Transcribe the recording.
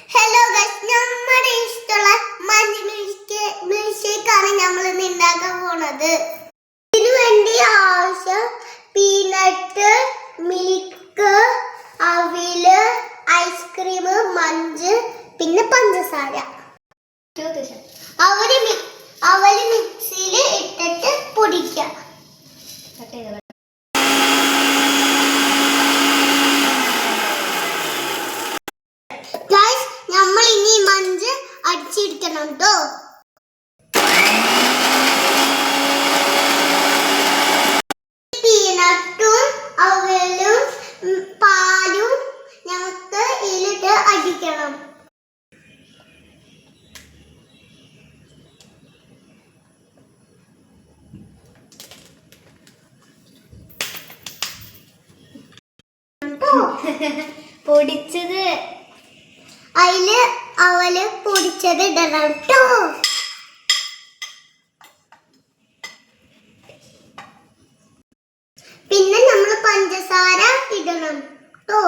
Hello guys, നമ്മുടെ ഇഷ്ടമുള്ള Munch മിൽഷേക്കാണ് നമ്മൾ ഇന്ന് ഉണ്ടാക്കാൻ പോണത്. ഇതിനു വേണ്ടി ആവശ്യം പീനട്ട്, മിൽക്ക്, അവില്, ഐസ്ക്രീം, മഞ്ച്, പിന്നെ പഞ്ചസാര. അവല് മിക്സിയിൽ ഇട്ടിട്ട് പൊടിക്കാം. നമ്മൾ ഇനി മഞ്ച് അടിച്ചെടുക്കണം കേട്ടോ. പീനട്ടും അവലും പാലും ഞങ്ങൾക്ക് ഇതിലിട്ട് അടിക്കണം. പൊടിച്ചത് അതില് അവല് പൊടിച്ചത് ഇടണം കേട്ടോ. പിന്നെ നമ്മൾ പഞ്ചസാര ഇടണം കേട്ടോ.